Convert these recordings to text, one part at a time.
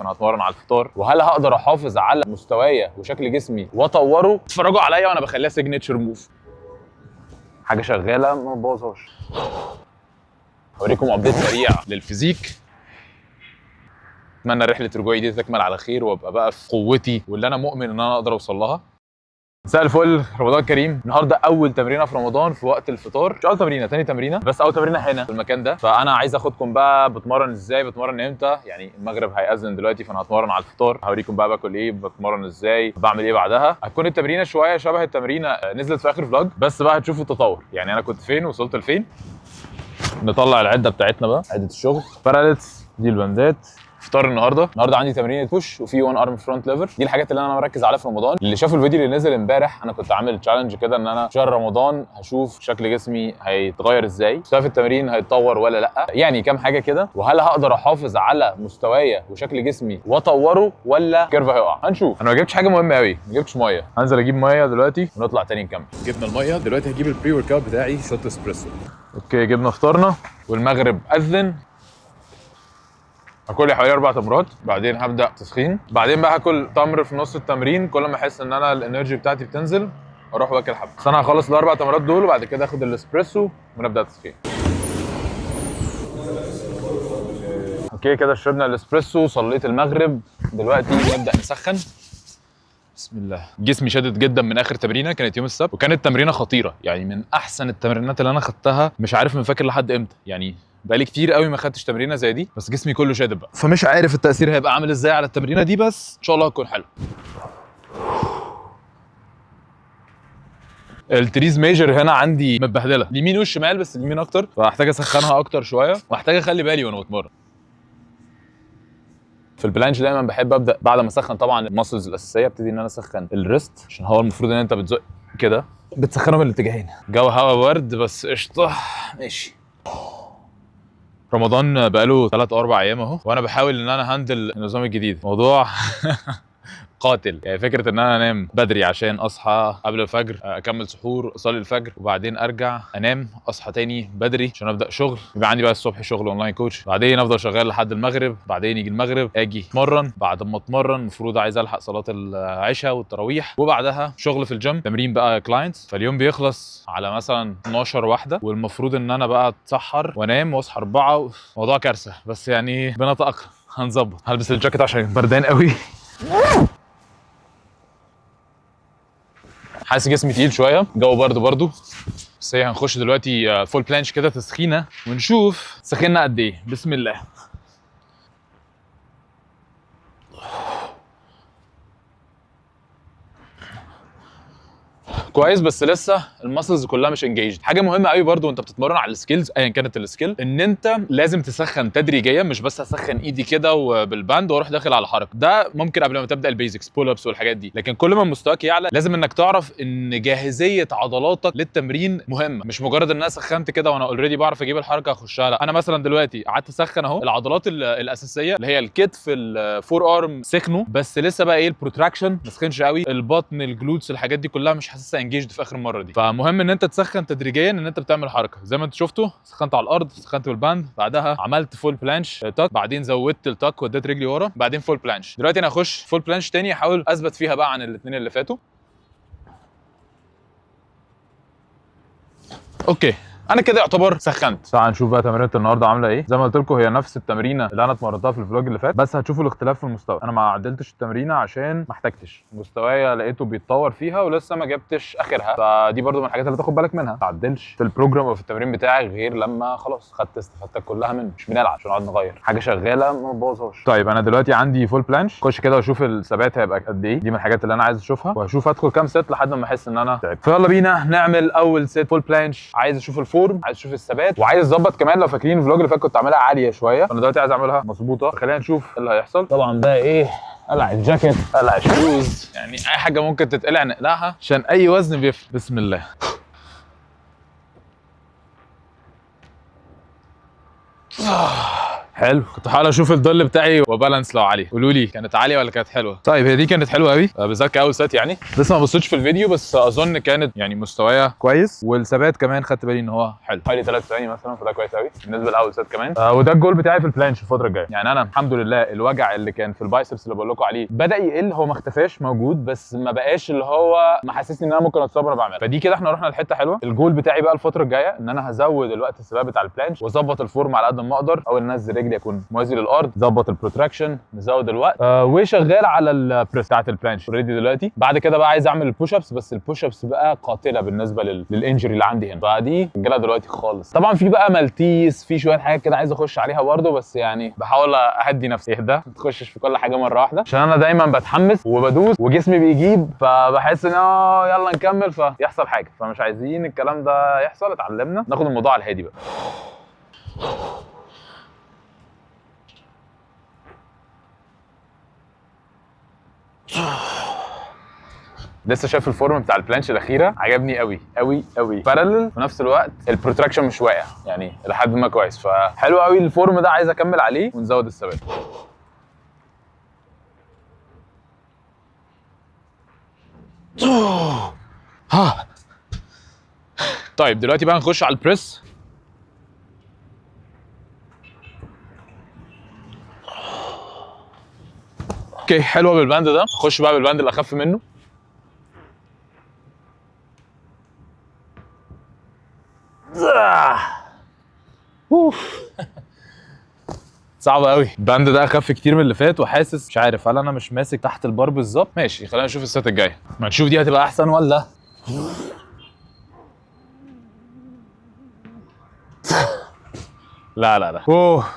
فانا هتمرن على الفطار، وهل هقدر احافظ على مستوايا وشكل جسمي واطوره؟ اتفرجوا عليا وانا بخليها سيجنتشر موف، حاجه شغاله ما تبوظهاش. هوريكم ابديت سريع للفيزيك. اتمنى رحله رجوعي دي تكمل على خير وابقى بقى في قوتي واللي انا مؤمن ان انا اقدر اوصل لها. مساء الفل، رمضان كريم. النهارده اول تمرينه في رمضان في وقت الفطار، مش اول تمرينه، تاني تمرينه، بس اول تمرينه هنا في المكان ده. فانا عايز اخدكم بقى بتمرن ازاي، بتمرن امتى. يعني المغرب هيأذن دلوقتي فانا هتمرن على الفطار، هوريكم بقى باكل ايه، بتمرن ازاي، بعمل ايه بعدها. هتكون التمرينه شويه شبه التمرينه نزلت في اخر فلوج، بس بقى هتشوفوا التطور. يعني انا كنت فين وصلت لفين. نطلع العده بتاعتنا بقى، عده الشغل، باراليتس، دي البندات. فطار النهارده عندي تمرينه بوش وفي 1 ارم فرونت ليفر. دي الحاجات اللي انا مركز عليها في رمضان. اللي شافوا الفيديو اللي نزل امبارح انا كنت عامل تشالنج كده ان انا شهر رمضان هشوف شكل جسمي هيتغير ازاي، مستوى التمرين هيتطور ولا لا، يعني كام حاجه كده، وهل هقدر احافظ على مستوايا وشكل جسمي واطوره ولا كيرف هيقع. هنشوف. انا ما جبتش حاجه مهمه قوي، ما جبتش ميه، هنزل اجيب ميه دلوقتي ونطلع تاني نكمل. جبنا الميه دلوقتي، هجيب البري ورك اوت بتاعي، شوت اسبريسو. اوكي، جبنا فطارنا والمغرب اذن. هاكل حوالي 4 تمرات، بعدين هبدا تسخين، بعدين بقى هاكل تمر في نص التمرين كل ما احس ان انا الانرجي بتاعتي بتنزل اروح واكل حبه. بس انا هخلص ال4 تمرات دول وبعد كده اخد الاسبريسو ونبدا تسخين. اوكي كده شربنا الاسبريسو، صليت المغرب، دلوقتي نبدا نسخن. بسم الله. جسمي شدد جدا من اخر تمرينه، كانت يوم السبت وكانت تمرينه خطيره، يعني من احسن التمرينات اللي انا خدتها. مش عارف من فاكر لحد امتى، يعني بقالي كتير قوي ما خدتش تمرينه زي دي، بس جسمي كله شادد بقى، فمش عارف التاثير هيبقى عامل ازاي على التمرينه دي، بس ان شاء الله هتكون حلو. التريز ميجر هنا عندي متبهدله اليمين والشمال، بس اليمين اكتر، فهحتاج اسخنها اكتر شويه واحتاج اخلي بالي وانا بتمرن. في البلانش دايما بحب ابدا بعد ما اسخن طبعا الماسلز الاساسيه، ابتدي ان انا اسخن الريست، عشان هو المفروض ان انت بتزق كده، بتسخنه من الاتجاهين. جو هوا برد بس قشطه ماشي. رمضان بقاله 3 او 4 ايام اهو، وانا بحاول ان انا هندل النظام الجديد. موضوع قاتل، يعني فكره ان انا انام بدري عشان اصحى قبل الفجر، اكمل سحور، اصلي الفجر، وبعدين ارجع انام، اصحى تاني بدري عشان ابدا شغل، يبقى عندي بقى الصبح شغل اونلاين كوتش، بعدين افضل شغال لحد المغرب، بعدين يجي المغرب اجي اتمرن، بعد ما اتمرن المفروض عايز الحق صلاه العشاء والتراويح، وبعدها شغل في الجيم، تمرين بقى كلاينتس، فاليوم بيخلص على مثلا 12 واحده، والمفروض ان انا بقى اتسحر وانام واصحى 4. موضوع كارثه، بس يعني بنتاقلم، هنظبط. هلبس الجاكيت عشان بردان قوي. حاسس جسمي تقيل شويه، جو برضو، بس هي هنخش دلوقتي فول بلانش كده تسخينه ونشوف سخنا قد ايه. بسم الله. كويس، بس لسه الماسلز كلها مش انجيجد. حاجه مهمه قوي برضو وانت بتتمرن على السكيلز ايا كانت السكيل، ان انت لازم تسخن تدريجيا، مش بس اسخن ايدي كده وبالباند واروح داخل على حركه. ده ممكن قبل ما تبدا البيزكس، بول ابس والحاجات دي، لكن كل ما مستواك يعلى لازم انك تعرف ان جاهزيه عضلاتك للتمرين مهمه، مش مجرد ان انا سخنت كده وانا اوريدي بعرف اجيب الحركه اخشها. لا، انا مثلا دلوقتي قعدت اسخن اهو، العضلات الاساسيه اللي هي الكتف، الفور ارم سخنوا، بس لسه بقى ايه البروتراكشن ما سخنش قوي، البطن، الجلوتس، الحاجات دي كلها مش حاسسها انجيجد في اخر مره دي. فمهم ان انت تسخن تدريجيا، ان انت بتعمل حركه زي ما انت شفتوا، سخنت على الارض، سخنت بالباند، بعدها عملت فول بلانش تاك، بعدين زودت التاك وديت رجلي ورا، بعدين فول بلانش. دلوقتي انا هخش فول بلانش تاني، احاول اثبت فيها بقى عن الاثنين اللي فاتوا. اوكي، انا كده يعتبر سخنت. تعال نشوف بقى تمرينه النهارده عامله ايه. زي ما قلت لكم هي نفس التمرينه اللي انا اتمرنتها في الفلوج اللي فات، بس هتشوفوا الاختلاف في المستوى. انا ما عدلتش التمرينه عشان ما احتاجتش، مستوايا لقيته بيتطور فيها ولسه ما جبتش اخرها، فدي برده من الحاجات اللي تاخد بالك منها. ما تعدلش في البروجرام او في التمرين بتاعك غير لما خلاص خدت استفادتك كلها منه، مش بنلعب عشان نقعد نغير حاجه شغاله ما نبوظهاش. طيب انا دلوقتي عندي فول بلانش، خش كده واشوف الثبات هيبقى قد ايه، دي من الحاجات اللي انا عايز اشوفها، وهشوف ادخل كام ست لحد ما احس ان انا تعبت. فيلا بينا نعمل اول ست فول بلانش. عايز اشوف الفورم، عايز اشوف الثبات، وعايز اظبط كمان. لو فاكرين الفلوج اللي فات كنت عاملها عاليه شويه، انا دلوقتي عايز اعملها مظبوطه. خلينا نشوف ايه اللي هيحصل. طبعا بقى ايه، قلع الجاكيت، قلع الشوز، يعني اي حاجه ممكن تتقلع نقلعها عشان اي وزن بيفرق. بسم الله. حلو. حلو. كنت بحاول اشوف الظل بتاعي وبالانس لو عالي. قولوا لي كانت عاليه ولا كانت حلوه؟ طيب هي دي كانت حلوه قوي بالذات كاول سات يعني. لسه ما بصيتش في الفيديو بس اظن كانت يعني مستواها كويس، والثبات كمان خدت بالي ان هو حلو حوالي 3 ثواني مثلا، فده كويس قوي بالنسبه لاول سات كمان. وده الجول بتاعي في البلانش الفتره الجايه. يعني انا الحمد لله الوجع اللي كان في البايسبس اللي بقول لكم عليه بدا يقل، هو ما اختفاش، موجود بس ما بقاش اللي هو محسسني ان انا ممكن اتصاب وانا بعملها. فدي كده احنا رحنا لحته حلوه. الجول بتاعي بقى الفتره الجايه ان انا هزود الوقت السباق بتاع البلانش واظبط الفورم على قد ما اقدر. اول ما انزل رجلي اكون موازي للارض، ظبط البروتراكشن، نزود الوقت وشغال على البريس بتاعت البلانش اوريدي دلوقتي. بعد كده بقى عايز اعمل البوش ابس، بس البوش ابس بقى قاتله بالنسبه للانجري اللي عندي هنا، فدي رجاله دلوقتي خالص. طبعا في بقى مالتيس، في شويه حاجات كده عايز اخش عليها برده، بس يعني بحاول اهدي نفسي. اهدى، ما تخشش في كل حاجه مره واحده عشان انا دايما بتحمس وبدوس وجسمي بيجيب، فبحس ان يلا نكمل فيحصل حاجه، فمش عايزين الكلام ده يحصل. اتعلمنا ناخد الموضوع على الهادي بقى. لسه شايف الفورم بتاع البلانش الاخيره، عجبني قوي قوي قوي. بارلل في نفس الوقت البروتراكشن مش واقع يعني لحد ما كويس، فحلو قوي الفورم ده. عايز اكمل عليه ونزود الثبات. طيب دلوقتي بقى نخش على البريس. اوكي حلوه بالباند ده. نخش بقى بالباند اللي اخف منه. صعبه قوي. الباند ده اخف كتير من اللي فات، وحاسس مش عارف هل انا مش ماسك تحت البار بالظبط. ماشي خلينا نشوف السات الجايه، ما نشوف دي هتبقى احسن ولا. لا لا لا،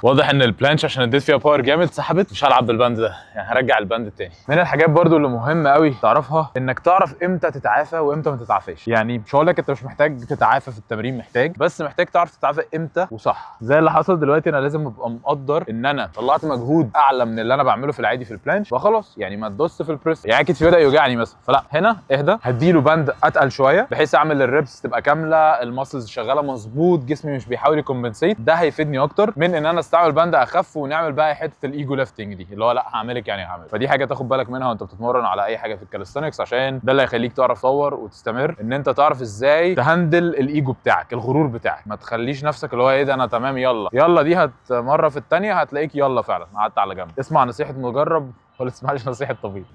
واضح ان البلانش عشان اديت فيها باور جامد سحبت. مش هلعب بالباند ده يعني، هرجع الباند التاني. من الحاجات برضو اللي مهمه قوي تعرفها انك تعرف امتى تتعافى وامتى ما تتعافاش. يعني مش هقول لك انت مش محتاج تتعافى في التمرين، محتاج، بس محتاج تعرف تتعافى امتى وصح. زي اللي حصل دلوقتي، انا لازم ابقى مقدر ان انا طلعت مجهود اعلى من اللي انا بعمله في العادي في البلانش، فخلاص يعني ما تدوس في البريس. يعني كتفي بدا يوجعني مثلا، فلا هنا اهدى، هديله باند اتقل شويه بحيث اعمل الريبس تبقى كامله، الماسلز شغاله مظبوط، جسمي مش بيحاول يكمبنسيت. ده هيفيدني اكتر من ان انا استعمل باند اخف ونعمل بقى حته الايجو ليفتنج دي اللي هو لا هعملك يعني هعمل. فدي حاجه تاخد بالك منها وانت بتتمرن على اي حاجه في الكاليستانكس، عشان ده اللي هيخليك تعرف تطور وتستمر. ان انت تعرف ازاي تهندل الايجو بتاعك، الغرور بتاعك. ما تخليش نفسك اللي هو ايه ده انا تمام يلا يلا، دي مره في الثانيه هتلاقيك يلا فعلا قعدت على جنب. اسمع نصيحه مجرب ولا تسمعش نصيحه طبيب.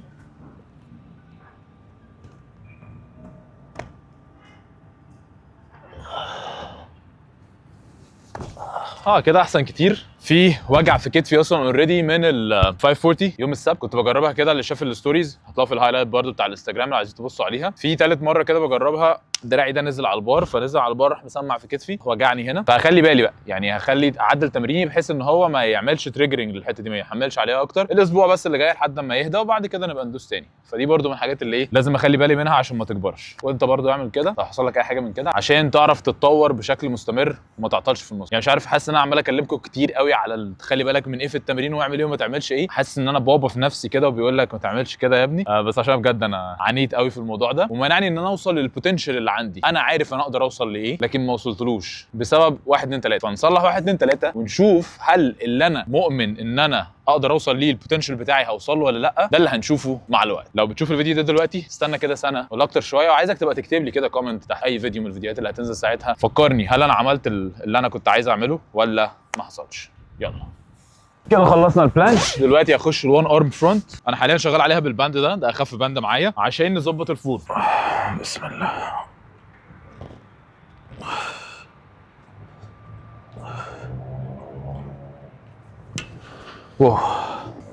كده احسن كتير. في وجع في كتفي اصلا اوريدي من ال 540 يوم السبت، كنت بجربها كده. اللي شاف الستوريز هتلاقوها في الهايلايت برده بتاع الانستجرام لو عايزين تبصوا عليها. في ثالث مره كده بجربها، دراعي ده نزل على البار، فنزل على البار راح مسمع في كتفي وجعني هنا. فهخلي بالي بقى يعني، هخلي اعدل تمريني بحيث ان هو ما يعملش تريجرنج للحته دي، ما يحملش عليها اكتر الاسبوع بس اللي جاي لحد ما يهدى، وبعد كده نبقى ندوس تاني. فدي برده من الحاجات اللي ايه لازم اخلي بالي منها عشان ما تكبرش. وانت برده اعمل كده لو حصل لك اي حاجه من كده عشان تعرف تتطور بشكل مستمر وما تعطلش في النص. يعني مش عارف، حاسس ان انا عمال اكلمكم كتير قوي على تخلي بالك من ايه في التمرين واعمل ايه وما تعملش ايه. حاسس ان انا بابا في نفسي كده وبيقول لك ما تعملش كده يا ابني. بس عشان بجد انا عانيت قوي في الموضوع ده، ومنعني ان انا اوصل للبوتنشال اللي عندي. انا عارف انا اقدر اوصل لايه لكن ما وصلتلوش بسبب 1 2 3. فنصلح 1 2 3 ونشوف هل اللي انا مؤمن ان انا اقدر اوصل ليه البوتنشال بتاعي هوصل له ولا لا. ده اللي هنشوفه مع الوقت. لو بتشوف الفيديو ده دلوقتي استنى كده سنه ولا اكتر شويه، وعايزك تبقى تكتب لي كده كومنت تحت اي فيديو من الفيديوهات اللي هتنزل ساعتها، فكرني هل انا عملت اللي انا كنت عايز اعمله ولا ما حصلش. يلا كده خلصنا البلانش. دلوقتي هخش الوان ارم فرونت. انا حاليا شغال عليها بالباند ده اخف باند معايا عشان نظبط الفور. بسم الله.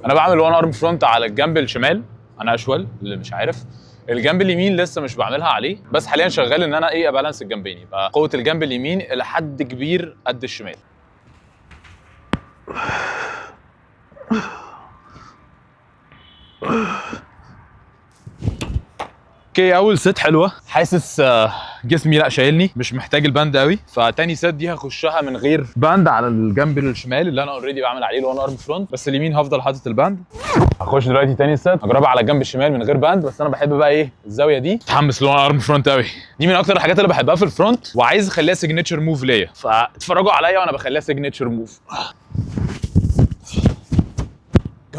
انا بعمل وان ارم فرونت على الجنب الشمال، انا اشول اللي مش عارف. الجنب اليمين لسه مش بعملها عليه، بس حاليا شغال ان انا ايه ابالانس الجنبين، يبقى قوه الجنب اليمين الى حد كبير قد الشمال. اوكي اول ست حلوه، حاسس جسمي لا شايلني، مش محتاج الباند قوي. فتاني ست دي هخشها من غير باند على الجنب الشمال اللي انا اوريدي بعمل عليه الوان ارم فرونت، بس اليمين هفضل حاطط الباند. هخش دلوقتي تاني ست هجربها على الجنب الشمال من غير باند، بس انا بحب بقى ايه الزاويه دي. متحمس للوان ارم فرونت قوي، دي من اكتر الحاجات اللي بحبها في الفرونت وعايز اخليها سيجنتشر موف ليا، فاتفرجوا عليا وانا بخليها سيجنتشر موف.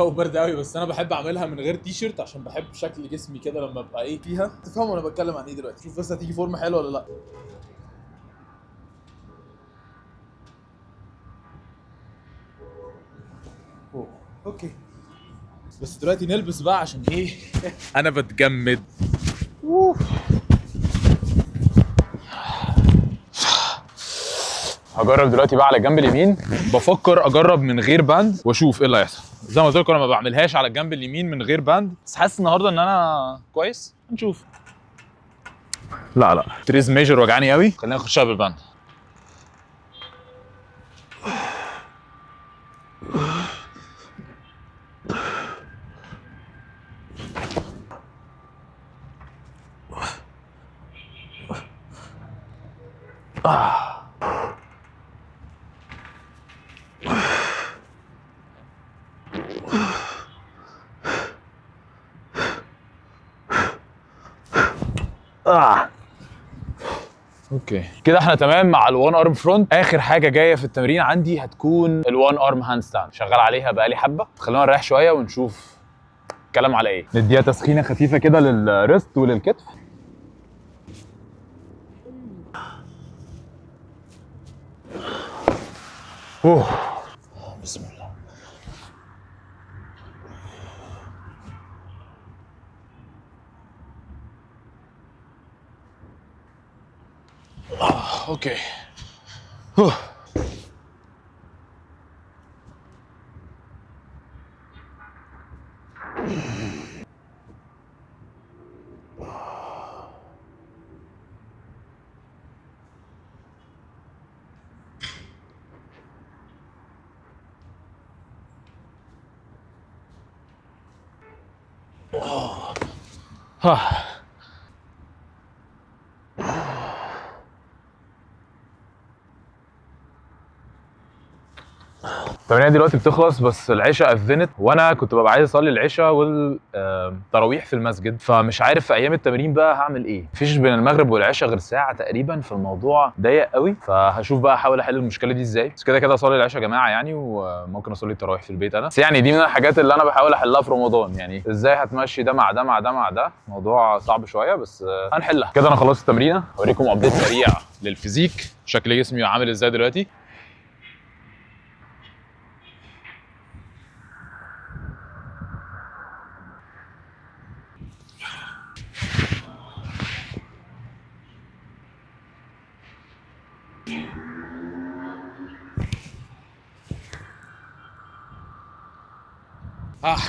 الجو برد قوي، بس انا بحب اعملها من غير تي شيرت عشان بحب شكل جسمي كده لما ابقى ايه فيها. تفهموا انا بتكلم عن ايه دلوقتي. شوف بس هتيجي فورمه حلوه ولا لا. اوكي بس دلوقتي نلبس بقى عشان ايه؟ انا بتجمد. هجرب دلوقتي بقى على الجنب اليمين. بفكر اجرب من غير باند واشوف ايه اللي هيحصل. زي ما قلت لكم انا ما بعملهاش على الجنب اليمين من غير باند، بس حاسس النهارده ان انا كويس. هنشوف. لا تريز ميجر وجعاني قوي، خلينا نخشها بالباند. اوكي كده احنا تمام مع الوان ارم فرونت. اخر حاجه جايه في التمرين عندي هتكون الوان ارم هاند ستاند. شغال عليها بقالي حبه، خلينا نريح شويه ونشوف الكلام على ايه. نديها تسخينه خفيفه كده للريست وللكتف. بسم الله. اوكي. التمرينه دلوقتي بتخلص، بس العشاء اذنت وانا كنت ببقى عايز اصلي العشاء والتراويح في المسجد، فمش عارف في ايام التمرين بقى هعمل ايه. مفيش بين المغرب والعشاء غير ساعه تقريبا، فالموضوع ضيق قوي. فهشوف بقى احاول احل المشكله دي ازاي. بس كده اصلي العشاء يا جماعه يعني، وممكن اصلي التراويح في البيت انا. بس يعني دي من الحاجات اللي انا بحاول احلها في رمضان. يعني ازاي هتمشي ده مع ده مع ده مع ده؟ موضوع صعب شويه بس هنحلها. كده انا خلصت التمرينه. اوريكم ابديت سريع للفيزيك، شكل جسمي عامل ازاي دلوقتي.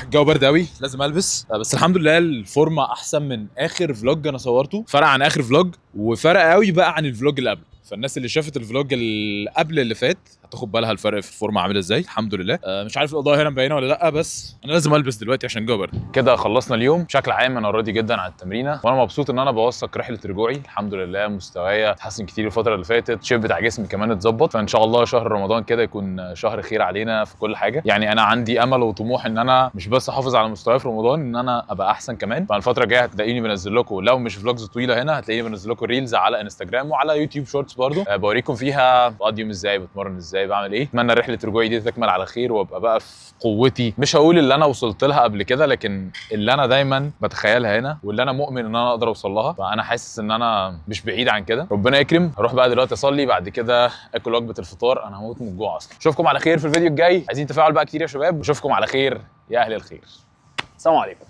الجو برد قوي، لازم البس. بس الحمد لله الفورمه احسن من اخر فلوج انا صورته. فرق عن اخر فلوج، وفرق قوي بقى عن الفلوج اللي قبله. فالناس اللي شافت الفلوج اللي قبل اللي فات هتاخد بالها الفرق في الفورمه عامل ازاي. الحمد لله. مش عارف الاضاءه هنا مبينه ولا لا، بس انا لازم البس دلوقتي عشان الجو برد. كده خلصنا اليوم. بشكل عام انا راضي جدا عن التمرينه، وانا مبسوط ان انا بوثق رحله رجوعي. الحمد لله مستوايا اتحسن كتير الفتره اللي فاتت، الشيب بتاع جسمي كمان اتظبط. فان شاء الله شهر رمضان كده يكون شهر خير علينا في كل حاجه. يعني انا عندي امل وطموح ان انا مش بس احافظ على مستواي في رمضان، ان انا ابقى احسن كمان. فالفتره الجايه هتلاقيني بنزل لكم، لو مش فلوجز طويله هنا هتلاقيني بنزل لكم ريلز على انستجرام وعلى يوتيوب شورتس برضو. بوريكم فيها بقضي يوم ازاي، بتمرن ازاي، بعمل ايه. اتمنى رحله رجوعي دي تكمل على خير، وابقى بقى في قوتي. مش هقول اللي انا وصلت لها قبل كده، لكن اللي انا دايما بتخيلها هنا، واللي انا مؤمن ان انا اقدر اوصل لها. فانا حاسس ان انا مش بعيد عن كده. ربنا يكرم. هروح بقى دلوقتي اصلي، بعد كده اكل وجبه الفطار. انا هموت من الجوع اصلا. اشوفكم على خير في الفيديو الجاي. عايزين تفاعل بقى كتير يا شباب. واشوفكم على خير يا اهل الخير. السلام عليكم.